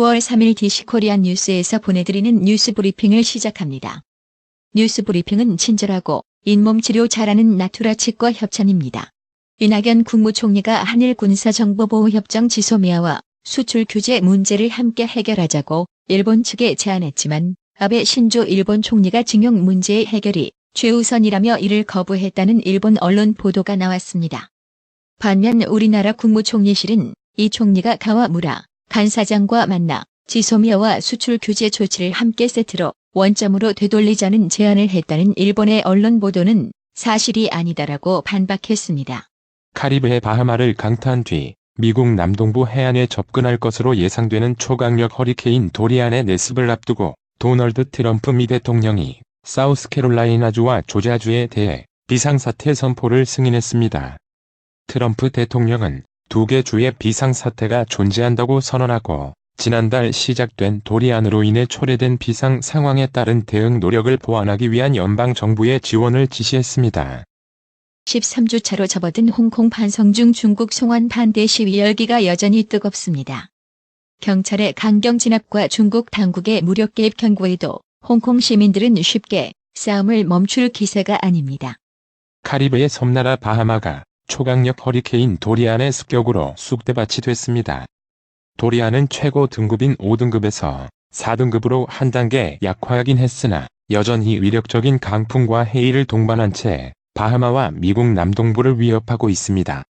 9월 3일 DC코리안 뉴스에서 보내드리는 뉴스 브리핑을 시작합니다. 뉴스 브리핑은 친절하고 잇몸 치료 잘하는 나투라 치과 협찬입니다. 이낙연 국무총리가 한일 군사정보보호협정 지소미아와 수출 규제 문제를 함께 해결하자고 일본 측에 제안했지만 아베 신조 일본 총리가 징용 문제의 해결이 최우선이라며 이를 거부했다는 일본 언론 보도가 나왔습니다. 반면 우리나라 국무총리실은 이 총리가 가와무라 간사장과 만나 지소미아와 수출 규제 조치를 함께 세트로 원점으로 되돌리자는 제안을 했다는 일본의 언론 보도는 사실이 아니다라고 반박했습니다. 카리브해 바하마를 강타한 뒤 미국 남동부 해안에 접근할 것으로 예상되는 초강력 허리케인 도리안의 내습을 앞두고 도널드 트럼프 미 대통령이 사우스캐롤라이나주와 조지아주에 대해 비상사태 선포를 승인했습니다. 트럼프 대통령은 두 개 주의 비상사태가 존재한다고 선언하고 지난달 시작된 도리안으로 인해 초래된 비상 상황에 따른 대응 노력을 보완하기 위한 연방정부의 지원을 지시했습니다. 13주차로 접어든 홍콩 반성 중 중국 송환 반대 시위 열기가 여전히 뜨겁습니다. 경찰의 강경 진압과 중국 당국의 무력 개입 경고에도 홍콩 시민들은 쉽게 싸움을 멈출 기세가 아닙니다. 카리브해 섬나라 바하마가 초강력 허리케인 도리안의 습격으로 쑥대밭이 됐습니다. 도리안은 최고 등급인 5등급에서 4등급으로 한 단계 약화하긴 했으나 여전히 위력적인 강풍과 해일을 동반한 채 바하마와 미국 남동부를 위협하고 있습니다.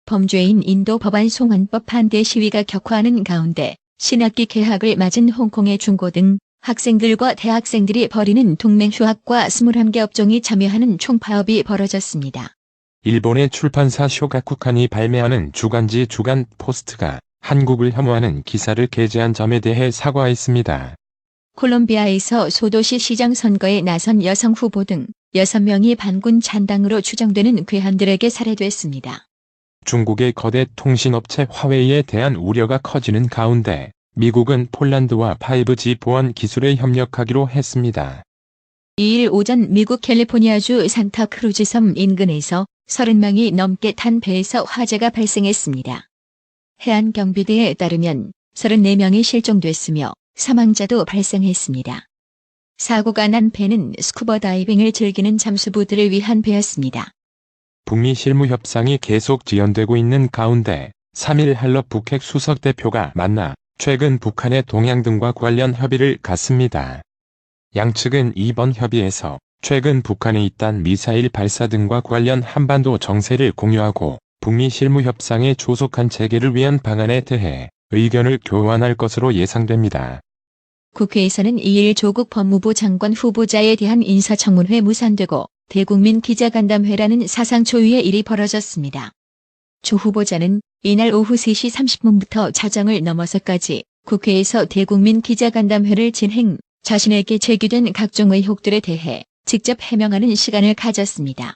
범죄인 인도 법안 송환법 반대 시위가 격화하는 가운데 신학기 개학을 맞은 홍콩의 중고등 학생들과 대학생들이 벌이는 동맹 휴학과 21개 업종이 참여하는 총파업이 벌어졌습니다. 일본의 출판사 쇼가쿠칸이 발매하는 주간지 주간 포스트가 한국을 혐오하는 기사를 게재한 점에 대해 사과했습니다. 콜롬비아에서 소도시 시장 선거에 나선 여성 후보 등 6명이 반군 잔당으로 추정되는 괴한들에게 살해됐습니다. 중국의 거대 통신업체 화웨이에 대한 우려가 커지는 가운데 미국은 폴란드와 5G 보안 기술에 협력하기로 했습니다. 2일 오전 미국 캘리포니아주 산타크루즈 섬 인근에서 30명이 넘게 탄 배에서 화재가 발생했습니다. 해안경비대에 따르면 34명이 실종됐으며 사망자도 발생했습니다. 사고가 난 배는 스쿠버 다이빙을 즐기는 잠수부들을 위한 배였습니다. 북미 실무 협상이 계속 지연되고 있는 가운데 3일 할럽 북핵 수석 대표가 만나 최근 북한의 동향 등과 관련 협의를 갖습니다. 양측은 이번 협의에서 최근 북한의 잇단 미사일 발사 등과 관련 한반도 정세를 공유하고 북미 실무 협상에 조속한 재개를 위한 방안에 대해 의견을 교환할 것으로 예상됩니다. 국회에서는 2일 조국 법무부 장관 후보자에 대한 인사청문회 무산되고 대국민 기자간담회라는 사상 초유의 일이 벌어졌습니다. 조 후보자는 이날 오후 3시 30분부터 자정을 넘어서까지 국회에서 대국민 기자간담회를 진행, 자신에게 제기된 각종 의혹들에 대해 직접 해명하는 시간을 가졌습니다.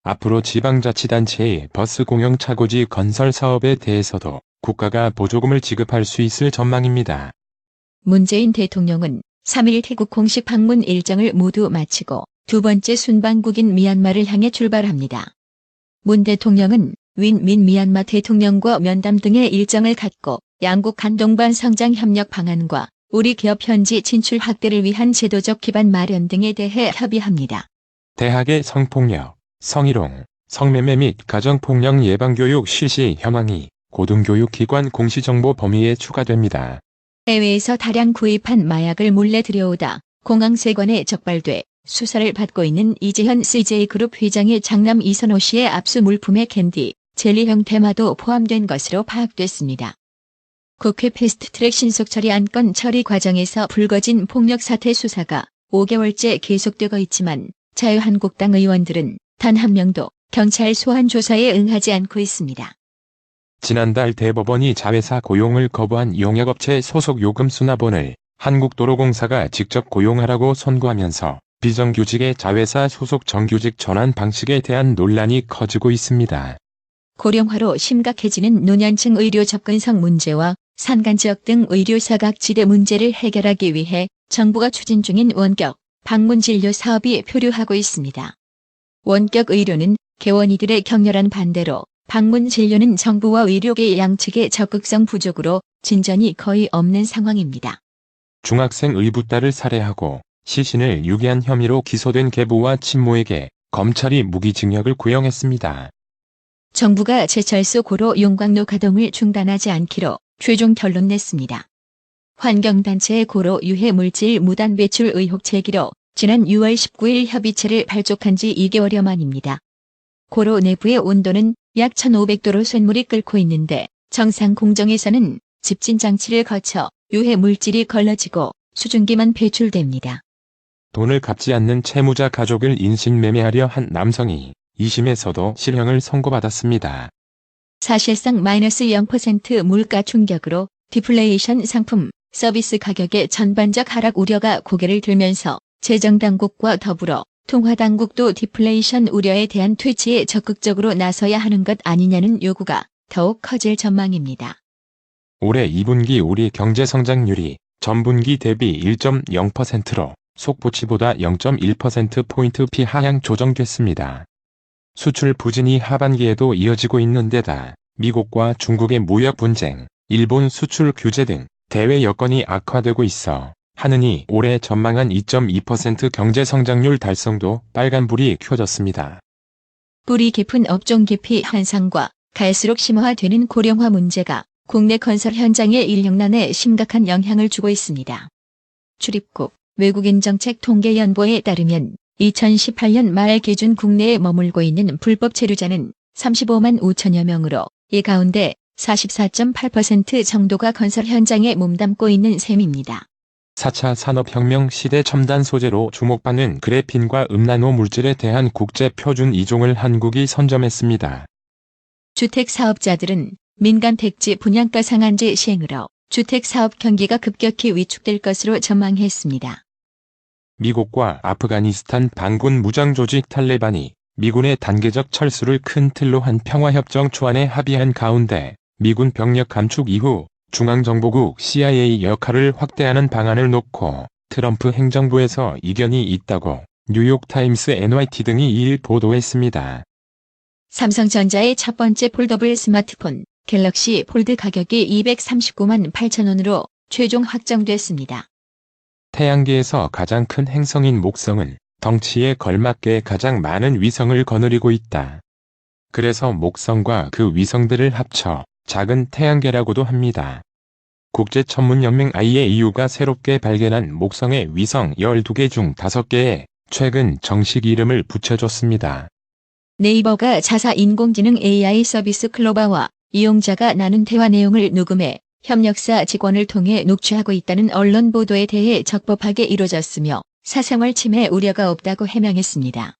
앞으로 지방자치단체의 버스 공영 차고지 건설 사업에 대해서도 국가가 보조금을 지급할 수 있을 전망입니다. 문재인 대통령은 3일 태국 공식 방문 일정을 모두 마치고 두 번째 순방국인 미얀마를 향해 출발합니다. 문 대통령은 윈민 미얀마 대통령과 면담 등의 일정을 갖고 양국 간 동반 성장 협력 방안과 우리 기업 현지 진출 확대를 위한 제도적 기반 마련 등에 대해 협의합니다. 대학의 성폭력, 성희롱, 성매매 및 가정폭력 예방교육 실시 현황이 고등교육기관 공시정보 범위에 추가됩니다. 해외에서 다량 구입한 마약을 몰래 들여오다 공항세관에 적발돼 수사를 받고 있는 이재현 CJ그룹 회장의 장남 이선호 씨의 압수 물품에 캔디, 젤리형 대마도 포함된 것으로 파악됐습니다. 국회 패스트트랙 신속처리 안건 처리 과정에서 불거진 폭력 사태 수사가 5개월째 계속되고 있지만 자유한국당 의원들은 단 한 명도 경찰 소환 조사에 응하지 않고 있습니다. 지난달 대법원이 자회사 고용을 거부한 용역업체 소속 요금 수납원을 한국도로공사가 직접 고용하라고 선고하면서 비정규직의 자회사 소속 정규직 전환 방식에 대한 논란이 커지고 있습니다. 고령화로 심각해지는 노년층 의료 접근성 문제와 산간지역 등 의료 사각지대 문제를 해결하기 위해 정부가 추진 중인 원격 방문 진료 사업이 표류하고 있습니다. 원격 의료는 개원이들의 격렬한 반대로 방문 진료는 정부와 의료계 양측의 적극성 부족으로 진전이 거의 없는 상황입니다. 중학생 의붓딸을 살해하고 시신을 유기한 혐의로 기소된 계부와 친모에게 검찰이 무기징역을 구형했습니다. 정부가 제철소 고로 용광로 가동을 중단하지 않기로 최종 결론 냈습니다. 환경단체의 고로 유해 물질 무단 배출 의혹 제기로 지난 6월 19일 협의체를 발족한 지 2개월여 만입니다. 고로 내부의 온도는 약 1500도로 쇳물이 끓고 있는데 정상 공정에서는 집진 장치를 거쳐 유해 물질이 걸러지고 수증기만 배출됩니다. 돈을 갚지 않는 채무자 가족을 인신매매하려 한 남성이 2심에서도 실형을 선고받았습니다. 사실상 마이너스 0% 물가 충격으로 디플레이션 상품, 서비스 가격의 전반적 하락 우려가 고개를 들면서 재정당국과 더불어 통화당국도 디플레이션 우려에 대한 퇴치에 적극적으로 나서야 하는 것 아니냐는 요구가 더욱 커질 전망입니다. 올해 2분기 우리 경제 성장률이 전분기 대비 1.0%로 속보치보다 0.1%포인트 피하향 조정됐습니다. 수출 부진이 하반기에도 이어지고 있는 데다 미국과 중국의 무역 분쟁, 일본 수출 규제 등 대외 여건이 악화되고 있어 하느니 올해 전망한 2.2% 경제 성장률 달성도 빨간불이 켜졌습니다. 뿌리 깊은 업종 기피 현상과 갈수록 심화되는 고령화 문제가 국내 건설 현장의 인력난에 심각한 영향을 주고 있습니다. 출입국 외국인정책통계연보에 따르면 2018년 말 기준 국내에 머물고 있는 불법 체류자는 35만 5천여 명으로 이 가운데 44.8% 정도가 건설 현장에 몸담고 있는 셈입니다. 4차 산업혁명 시대 첨단 소재로 주목받는 그래핀과 음나노 물질에 대한 국제 표준 이종을 한국이 선점했습니다. 주택사업자들은 민간 택지 분양가 상한제 시행으로 주택사업 경기가 급격히 위축될 것으로 전망했습니다. 미국과 아프가니스탄 반군 무장조직 탈레반이 미군의 단계적 철수를 큰 틀로 한 평화협정 초안에 합의한 가운데 미군 병력 감축 이후 중앙정보국 CIA 역할을 확대하는 방안을 놓고 트럼프 행정부에서 이견이 있다고 뉴욕타임스 NYT 등이 2일 보도했습니다. 삼성전자의 첫 번째 폴더블 스마트폰 갤럭시 폴드 가격이 239만 8천 원으로 최종 확정됐습니다. 태양계에서 가장 큰 행성인 목성은 덩치에 걸맞게 가장 많은 위성을 거느리고 있다. 그래서 목성과 그 위성들을 합쳐 작은 태양계라고도 합니다. 국제천문연맹 IAU가 새롭게 발견한 목성의 위성 12개 중 5개에 최근 정식 이름을 붙여줬습니다. 네이버가 자사 인공지능 AI 서비스 클로바와 이용자가 나눈 대화 내용을 녹음해 협력사 직원을 통해 녹취하고 있다는 언론 보도에 대해 적법하게 이루어졌으며 사생활 침해 우려가 없다고 해명했습니다.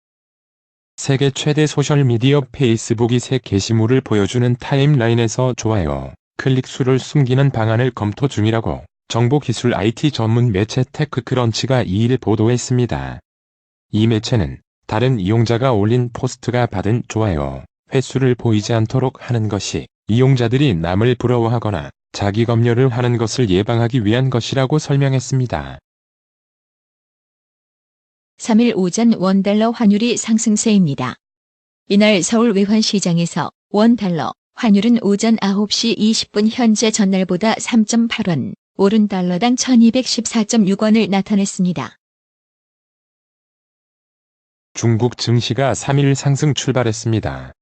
세계 최대 소셜미디어 페이스북이 새 게시물을 보여주는 타임라인에서 좋아요, 클릭 수를 숨기는 방안을 검토 중이라고 정보기술 IT 전문 매체 테크크런치가 2일 보도했습니다. 이 매체는 다른 이용자가 올린 포스트가 받은 좋아요, 횟수를 보이지 않도록 하는 것이 이용자들이 남을 부러워하거나 자기 검열을 하는 것을 예방하기 위한 것이라고 설명했습니다. 3일 오전 원달러 환율이 상승세입니다. 이날 서울 외환시장에서 원달러 환율은 오전 9시 20분 현재 전날보다 3.8원, 오른 달러당 1214.6원을 나타냈습니다. 중국 증시가 3일 상승 출발했습니다.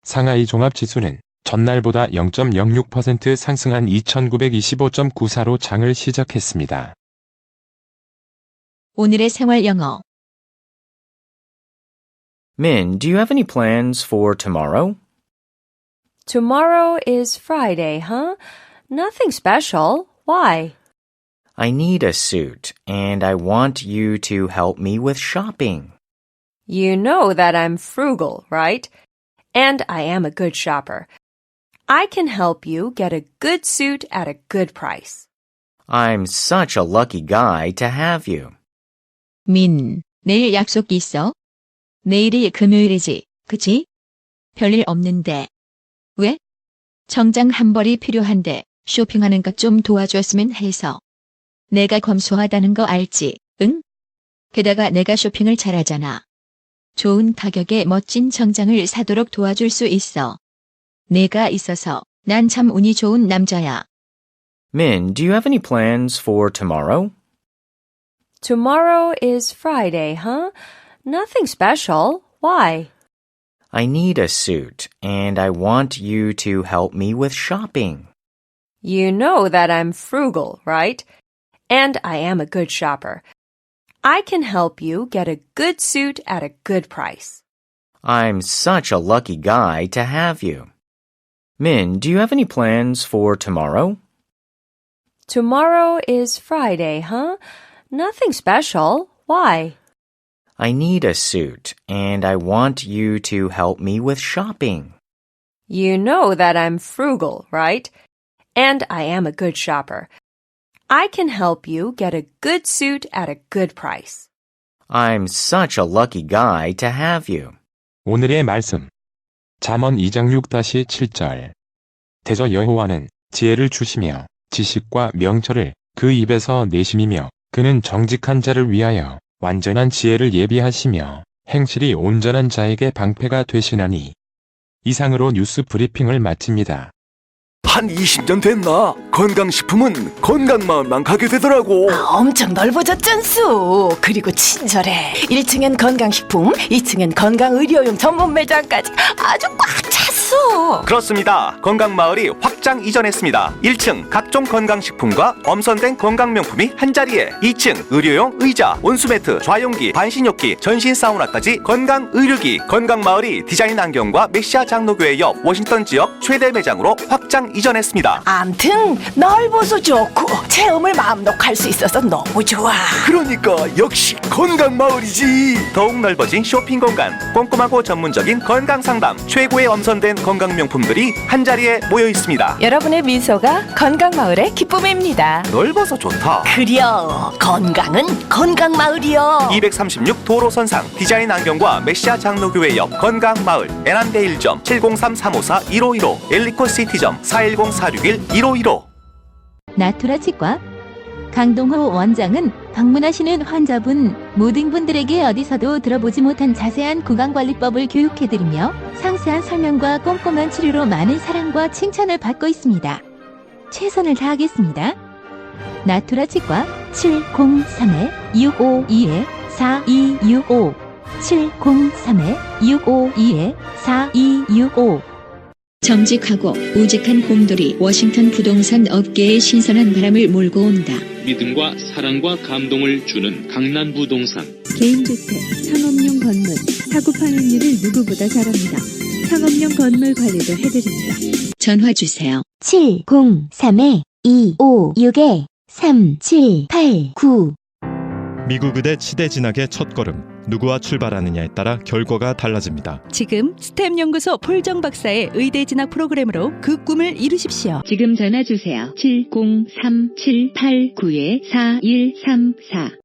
상하이 종합지수는 전날보다 0.06% 상승한 2925.94로 장을 시작했습니다. 오늘의 생활 영어. Min, do you have any plans for tomorrow? Tomorrow is Friday, huh? Nothing special. Why? I need a suit, and I want you to help me with shopping. You know that I'm frugal, right? And I am a good shopper. I can help you get a good suit at a good price. I'm such a lucky guy to have you. 민, 내일 약속 있어? 내일이 금요일이지, 그치? 별일 없는데. 왜? 정장 한 벌이 필요한데 쇼핑하는 것 좀 도와줬으면 해서. 내가 검소하다는 거 알지, 응? 게다가 내가 쇼핑을 잘하잖아. 좋은 가격에 멋진 정장을 사도록 도와줄 수 있어. 내가 있어서 난 참 운이 좋은 남자야. Min, do you have any plans for tomorrow? Tomorrow is Friday, huh? Nothing special. Why? I need a suit, and I want you to help me with shopping. You know that I'm frugal, right? And I am a good shopper. I can help you get a good suit at a good price. I'm such a lucky guy to have you. Min, do you have any plans for tomorrow? Tomorrow is Friday, huh? Nothing special. Why? I need a suit, and I want you to help me with shopping. You know that I'm frugal, right? And I am a good shopper. I can help you get a good suit at a good price. I'm such a lucky guy to have you. 오늘의 말씀. 잠언 2장 6-7절. 대저 여호와는 지혜를 주시며 지식과 명철을 그 입에서 내심이며 그는 정직한 자를 위하여 완전한 지혜를 예비하시며 행실이 온전한 자에게 방패가 되시나니. 이상으로 뉴스 브리핑을 마칩니다. 한 20년 됐나? 건강식품은 건강마을만 가게 되더라고. 엄청 넓어졌잖수. 그리고 친절해. 1층엔 건강식품, 2층엔 건강의료용 전문 매장까지 아주 꽉 찼어. 그렇습니다. 건강마을이 확장 이전했습니다. 1층 각종 건강식품과 엄선된 건강명품이 한자리에, 2층 의료용 의자, 온수매트, 좌용기, 반신욕기, 전신 사우나까지 건강의료기. 건강마을이 디자인 안경과 메시아 장로교회 옆 워싱턴 지역 최대 매장으로 확장 이전했습니다. 암튼 넓어서 좋고 체험을 마음 놓고 할 수 있어서 너무 좋아. 그러니까 역시 건강마을이지. 더욱 넓어진 쇼핑 공간, 꼼꼼하고 전문적인 건강상담, 최고의 엄선된 건강명품들이 한자리에 모여 있습니다. 여러분의 미소가 건강마을의 기쁨입니다. 넓어서 좋다. 그려 건강은 건강마을이요. 236 도로선상 디자인 안경과 메시아 장로교회 옆 건강마을, 애난데 1점 703-354-1515, 엘리코 시티점 410-461-1515. 나투라 치과 강동호 원장은 방문하시는 환자분 모든 분들에게 어디서도 들어보지 못한 자세한 구강관리법을 교육해드리며 상세한 설명과 꼼꼼한 치료로 많은 사랑과 칭찬을 받고 있습니다. 최선을 다하겠습니다. 나투라 치과 703-652-4265 703-652-4265. 정직하고 우직한 곰돌이 워싱턴 부동산 업계에 신선한 바람을 몰고 온다. 믿음과 사랑과 감동을 주는 강남부동산. 개인주택, 상업용 건물, 사고 판매율을 누구보다 잘합니다. 상업용 건물 관리도 해드립니다. 전화 주세요. 703-256-3789. 미국 의대 치대 진학의 첫걸음. 누구와 출발하느냐에 따라 결과가 달라집니다. 지금 스템 연구소 폴정 박사의 의대 진학 프로그램으로 그 꿈을 이루십시오. 지금 전화 주세요. 703-789-4134